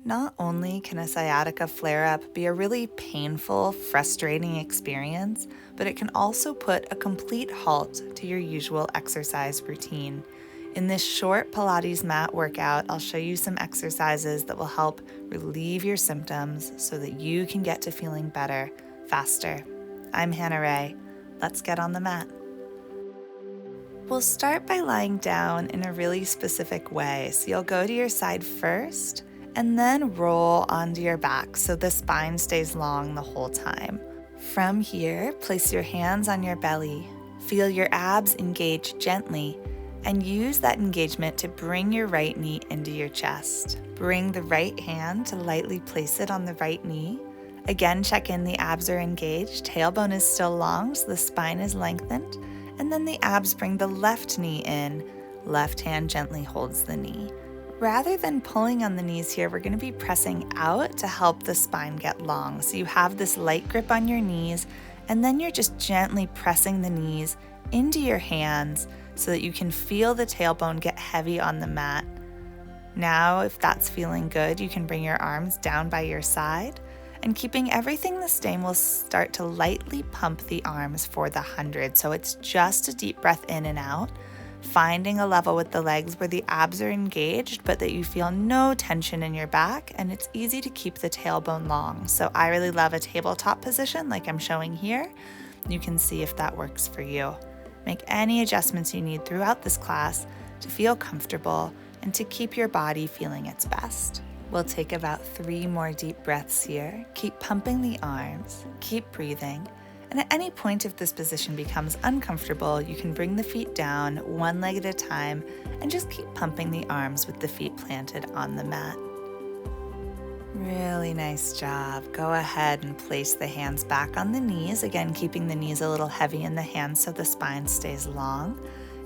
Not only can a sciatica flare-up be a really painful, frustrating experience, but it can also put a complete halt to your usual exercise routine. In this short Pilates mat workout, I'll show you some exercises that will help relieve your symptoms so that you can get to feeling better faster. I'm Hannah Ray. Let's get on the mat. We'll start by lying down in a really specific way. So you'll go to your side first and then roll onto your back so the spine stays long the whole time. From here, place your hands on your belly. Feel your abs engage gently and use that engagement to bring your right knee into your chest. Bring the right hand to lightly place it on the right knee. Again, check in the abs are engaged, tailbone is still long so the spine is lengthened. And then the abs bring the left knee in, left hand gently holds the knee. Rather than pulling on the knees here, we're going to be pressing out to help the spine get long. So you have this light grip on your knees, and then you're just gently pressing the knees into your hands so that you can feel the tailbone get heavy on the mat. Now, if that's feeling good, you can bring your arms down by your side. And keeping everything the same, we'll start to lightly pump the arms for the 100. So it's just a deep breath in and out, finding a level with the legs where the abs are engaged, but that you feel no tension in your back, and it's easy to keep the tailbone long. So I really love a tabletop position like I'm showing here. You can see if that works for you. Make any adjustments you need throughout this class to feel comfortable and to keep your body feeling its best. We'll take about 3 more deep breaths here. Keep pumping the arms, keep breathing, and at any point if this position becomes uncomfortable, you can bring the feet down one leg at a time and just keep pumping the arms with the feet planted on the mat. Really nice job. Go ahead and place the hands back on the knees, again keeping the knees a little heavy in the hands so the spine stays long.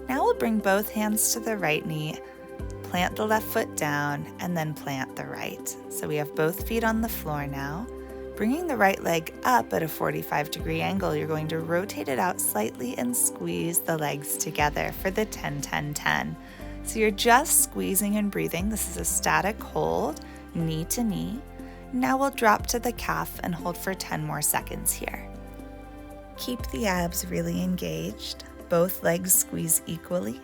Now we'll bring both hands to the right knee, plant the left foot down, and then plant the right. So we have both feet on the floor now. Bringing the right leg up at a 45-degree angle, you're going to rotate it out slightly and squeeze the legs together for the 10-10-10. So you're just squeezing and breathing. This is a static hold, knee to knee. Now we'll drop to the calf and hold for 10 more seconds here. Keep the abs really engaged. Both legs squeeze equally.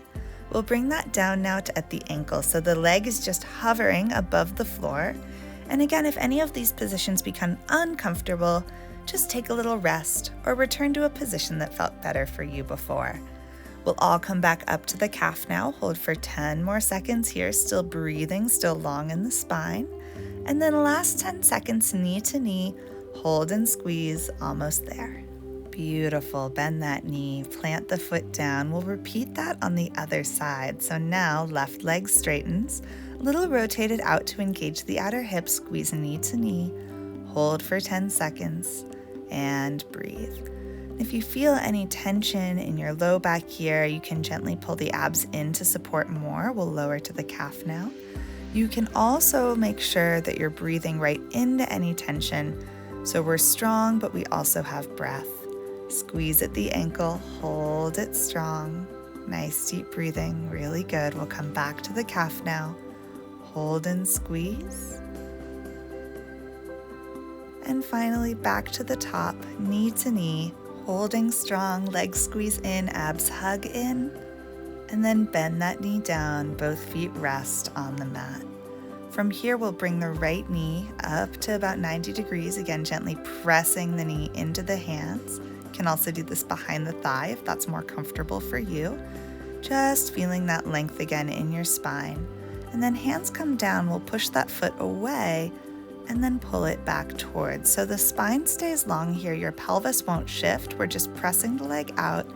We'll bring that down now to at the ankle, so the leg is just hovering above the floor. And again, if any of these positions become uncomfortable, just take a little rest or return to a position that felt better for you before. We'll all come back up to the calf now, hold for 10 more seconds here, still breathing, still long in the spine. And then last 10 seconds, knee to knee, hold and squeeze, almost there. Beautiful. Bend that knee, plant the foot down. We'll repeat that on the other side. So now left leg straightens, a little rotated out to engage the outer hip, squeeze knee to knee, hold for 10 seconds, and breathe. If you feel any tension in your low back here, you can gently pull the abs in to support more. We'll lower to the calf now. You can also make sure that you're breathing right into any tension. So we're strong, but we also have breath. Squeeze at the ankle, hold it strong. Nice deep breathing, really good. We'll come back to the calf now. Hold and squeeze. And finally back to the top, knee to knee, holding strong, legs squeeze in, abs hug in. And then bend that knee down, both feet rest on the mat. From here, we'll bring the right knee up to about 90 degrees, again gently pressing the knee into the hands. Can also do this behind the thigh if that's more comfortable for you. Just feeling that length again in your spine. And then hands come down, we'll push that foot away and then pull it back towards. So the spine stays long here, your pelvis won't shift. We're just pressing the leg out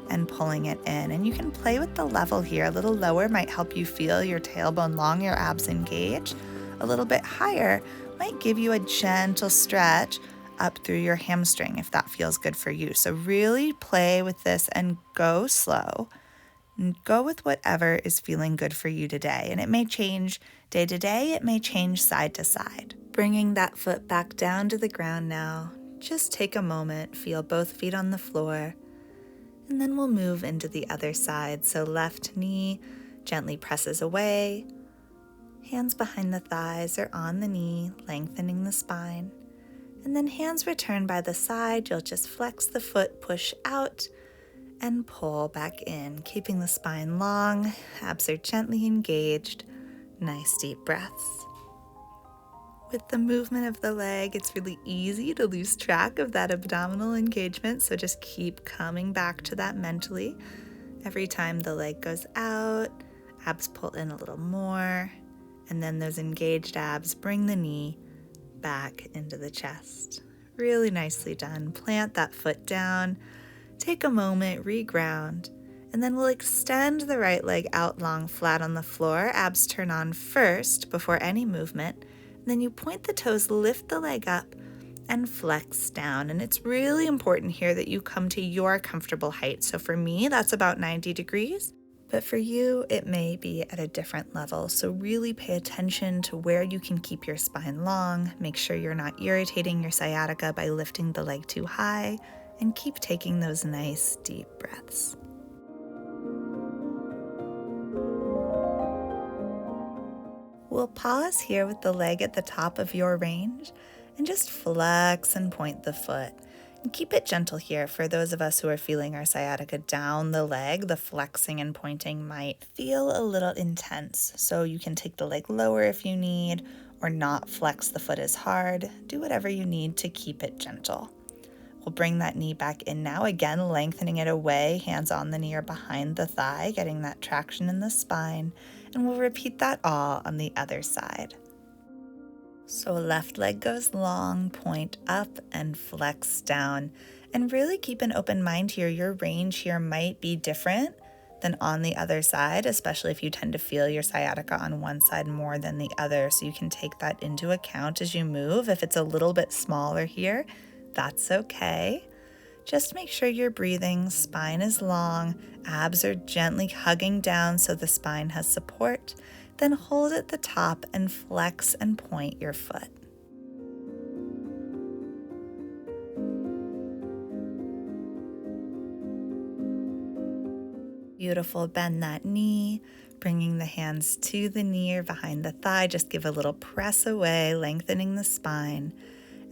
and pulling it in. And you can play with the level here. A little lower might help you feel your tailbone long, your abs engaged. A little bit higher might give you a gentle stretch up through your hamstring if that feels good for you. So really play with this and go slow. And go with whatever is feeling good for you today. And it may change day to day, it may change side to side. Bringing that foot back down to the ground now. Just take a moment, feel both feet on the floor. And then we'll move into the other side. So left knee gently presses away. Hands behind the thighs or on the knee, lengthening the spine. And then hands return by the side. You'll just flex the foot, push out, and pull back in, keeping the spine long. Abs are gently engaged. Nice deep breaths. With the movement of the leg, it's really easy to lose track of that abdominal engagement, so just keep coming back to that mentally. Every time the leg goes out, abs pull in a little more, and then those engaged abs bring the knee back into the chest. Really nicely done. Plant that foot down, take a moment, reground, and then we'll extend the right leg out long, flat on the floor. Abs turn on first before any movement. Then you point the toes, lift the leg up, and flex down. And it's really important here that you come to your comfortable height. So for me, that's about 90 degrees. But for you, it may be at a different level. So really pay attention to where you can keep your spine long. Make sure you're not irritating your sciatica by lifting the leg too high. And keep taking those nice deep breaths. We'll pause here with the leg at the top of your range and just flex and point the foot. And keep it gentle here. For those of us who are feeling our sciatica down the leg, the flexing and pointing might feel a little intense. So you can take the leg lower if you need, or not flex the foot as hard. Do whatever you need to keep it gentle. We'll bring that knee back in now, again lengthening it away, hands on the knee or behind the thigh, getting that traction in the spine. And we'll repeat that all on the other side. So left leg goes long, point up and flex down. And really keep an open mind here. Your range here might be different than on the other side, especially if you tend to feel your sciatica on one side more than the other. So you can take that into account as you move. If it's a little bit smaller here, that's okay. Just make sure you're breathing, spine is long, abs are gently hugging down so the spine has support. Then hold at the top and flex and point your foot. Beautiful, bend that knee, bringing the hands to the knee or behind the thigh. Just give a little press away, lengthening the spine.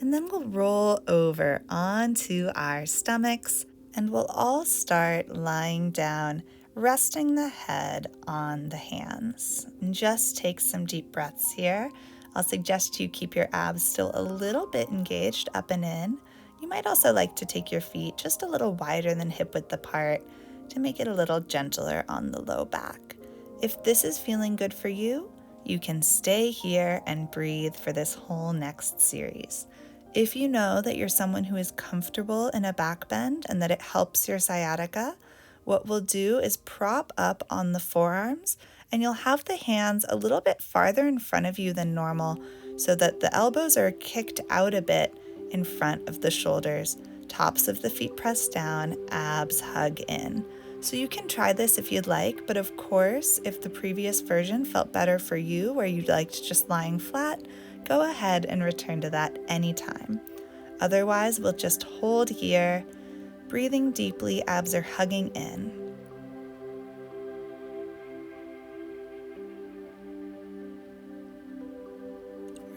And then we'll roll over onto our stomachs, and we'll all start lying down, resting the head on the hands. And just take some deep breaths here. I'll suggest you keep your abs still a little bit engaged up and in. You might also like to take your feet just a little wider than hip width apart to make it a little gentler on the low back. If this is feeling good for you, you can stay here and breathe for this whole next series. If you know that you're someone who is comfortable in a back bend and that it helps your sciatica, what we'll do is prop up on the forearms, and you'll have the hands a little bit farther in front of you than normal so that the elbows are kicked out a bit in front of the shoulders. Tops of the feet press down, abs hug in. So you can try this if you'd like, but of course, if the previous version felt better for you, where you liked just lying flat, go ahead and return to that anytime. Otherwise, we'll just hold here, breathing deeply, abs are hugging in.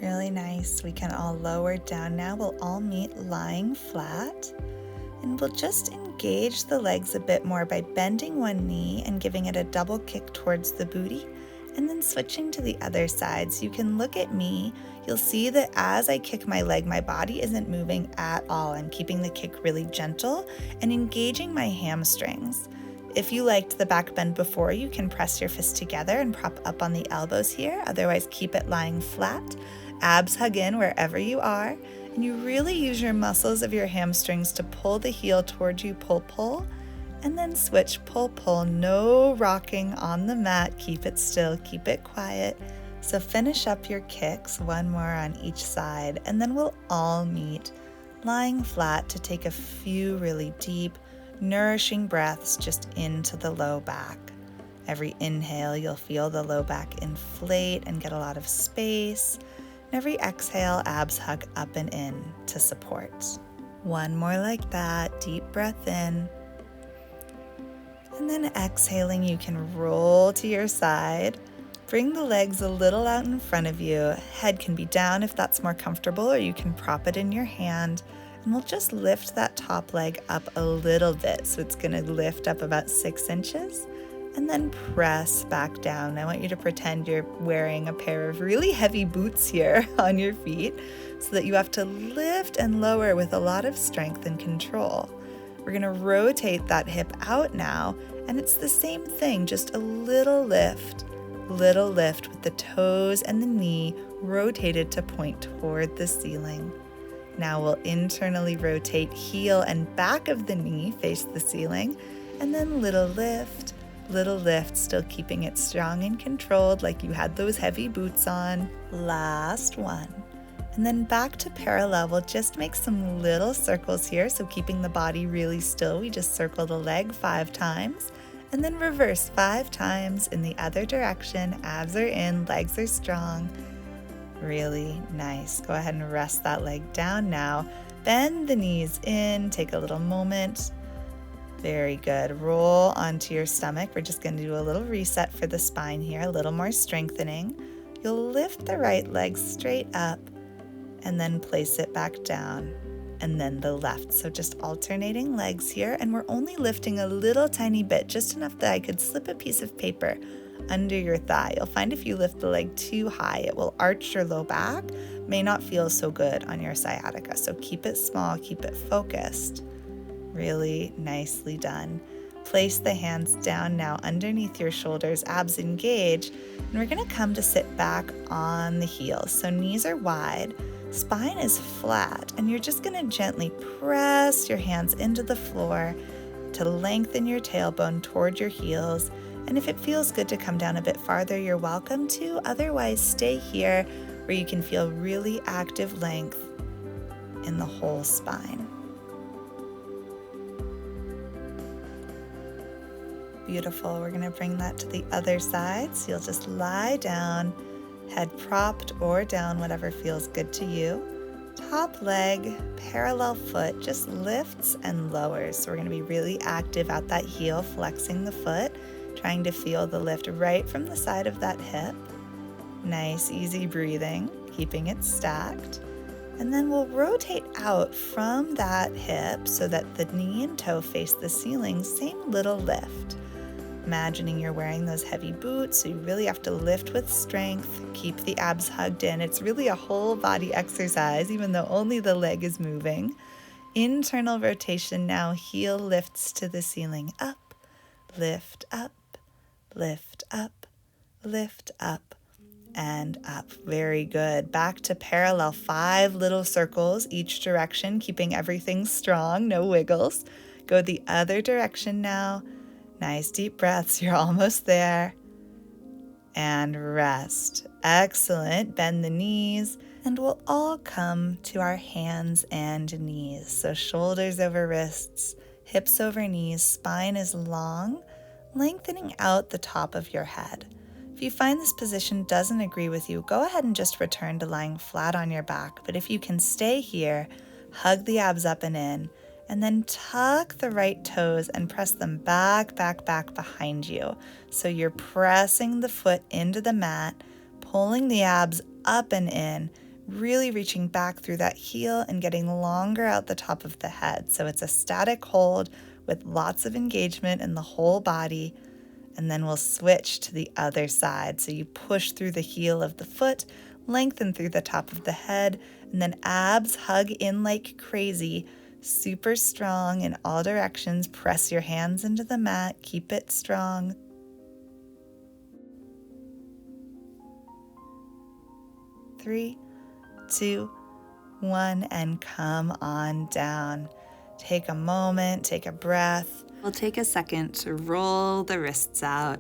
Really nice. We can all lower down now. We'll all meet lying flat. And we'll just engage the legs a bit more by bending one knee and giving it a double kick towards the booty, and then switching to the other side. So you can look at me. You'll see that as I kick my leg, my body isn't moving at all. I'm keeping the kick really gentle and engaging my hamstrings. If you liked the back bend before, you can press your fists together and prop up on the elbows here. Otherwise, keep it lying flat. Abs hug in wherever you are. And you really use your muscles of your hamstrings to pull the heel towards you, pull, pull. And then switch, pull, pull. No rocking on the mat. Keep it still, keep it quiet. So finish up your kicks, one more on each side, and then we'll all meet lying flat to take a few really deep, nourishing breaths just into the low back. Every inhale, you'll feel the low back inflate and get a lot of space. And every exhale, abs hug up and in to support. One more like that, deep breath in. And then exhaling, you can roll to your side. Bring the legs a little out in front of you. Head can be down if that's more comfortable, or you can prop it in your hand. And we'll just lift that top leg up a little bit. So it's gonna lift up about 6 inches and then press back down. I want you to pretend you're wearing a pair of really heavy boots here on your feet so that you have to lift and lower with a lot of strength and control. We're gonna rotate that hip out now, and it's the same thing, just a little lift with the toes and the knee rotated to point toward the ceiling. Now we'll internally rotate heel and back of the knee face the ceiling, and then little lift, still keeping it strong and controlled like you had those heavy boots on. Last one. And then back to parallel. We'll just make some little circles here, so keeping the body really still. We just circle the leg 5 times, and then reverse 5 times in the other direction. Abs are in, legs are strong. Really nice. Go ahead and rest that leg down now. Bend the knees in, take a little moment. Very good. Roll onto your stomach. We're just going to do a little reset for the spine here, a little more strengthening. You'll lift the right leg straight up and then place it back down, and then the left. So just alternating legs here, and we're only lifting a little tiny bit, just enough that I could slip a piece of paper under your thigh. You'll find if you lift the leg too high, it will arch your low back, may not feel so good on your sciatica. So keep it small, keep it focused. Really nicely done. Place the hands down now underneath your shoulders, abs engage, and we're gonna come to sit back on the heels. So knees are wide, spine is flat, and you're just gonna gently press your hands into the floor to lengthen your tailbone toward your heels. And if it feels good to come down a bit farther, you're welcome to. Otherwise, stay here where you can feel really active length in the whole spine. Beautiful. We're gonna bring that to the other side. So you'll just lie down, head propped or down, whatever feels good to you. Top leg, parallel foot, just lifts and lowers. So we're gonna be really active at that heel, flexing the foot, trying to feel the lift right from the side of that hip. Nice, easy breathing, keeping it stacked. And then we'll rotate out from that hip so that the knee and toe face the ceiling, same little lift. Imagining you're wearing those heavy boots, so you really have to lift with strength, keep the abs hugged in. It's really a whole body exercise, even though only the leg is moving. Internal rotation now, heel lifts to the ceiling. Up, lift up, lift up, lift up, and up. Very good. Back to parallel, 5 little circles each direction, keeping everything strong, no wiggles. Go the other direction now. Nice deep breaths, you're almost there. And rest. Excellent. Bend the knees, and we'll all come to our hands and knees. So shoulders over wrists, hips over knees, spine is long, lengthening out the top of your head. If you find this position doesn't agree with you, go ahead and just return to lying flat on your back. But if you can stay here, hug the abs up and in, and then tuck the right toes and press them back behind you. So you're pressing the foot into the mat, pulling the abs up and in, really reaching back through that heel and getting longer out the top of the head. So it's a static hold with lots of engagement in the whole body. And then we'll switch to the other side. So you push through the heel of the foot, lengthen through the top of the head, and then abs hug in like crazy. Super strong in all directions. Press your hands into the mat. Keep it strong. Three, 2, 1, and come on down. Take a moment, take a breath. We'll take a second to roll the wrists out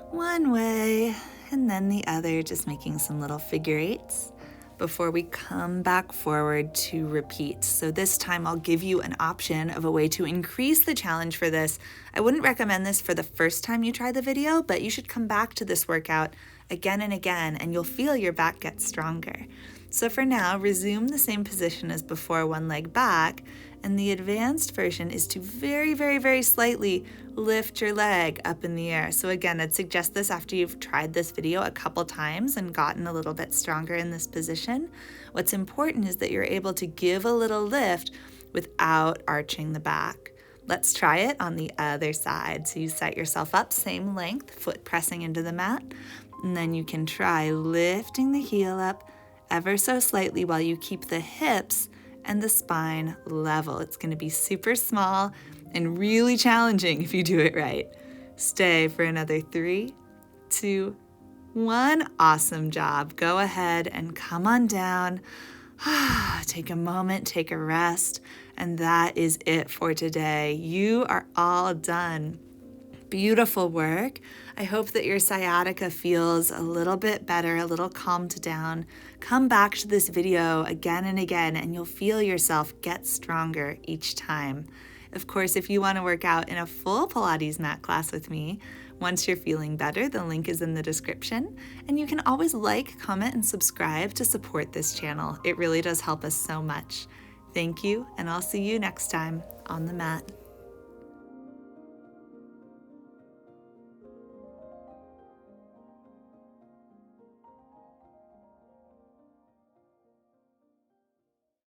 one way and then the other, just making some little figure eights before we come back forward to repeat. So this time I'll give you an option of a way to increase the challenge for this. I wouldn't recommend this for the first time you try the video, but you should come back to this workout again and again, and you'll feel your back get stronger. So for now, resume the same position as before, one leg back, and the advanced version is to very, very, very slightly lift your leg up in the air. So again, I'd suggest this after you've tried this video a couple times and gotten a little bit stronger in this position. What's important is that you're able to give a little lift without arching the back. Let's try it on the other side. So you set yourself up, same length, foot pressing into the mat, and then you can try lifting the heel up ever so slightly while you keep the hips and the spine level. It's going to be super small and really challenging if you do it right. Stay for another 3, 2, 1. Awesome job. Go ahead and come on down. Take a moment, take a rest, and that is it for today. You are all done. Beautiful work. I hope that your sciatica feels a little bit better, a little calmed down. Come back to this video again and again, and you'll feel yourself get stronger each time. Of course, if you want to work out in a full Pilates mat class with me, once you're feeling better, the link is in the description. And you can always like, comment, and subscribe to support this channel. It really does help us so much. Thank you, and I'll see you next time on the mat.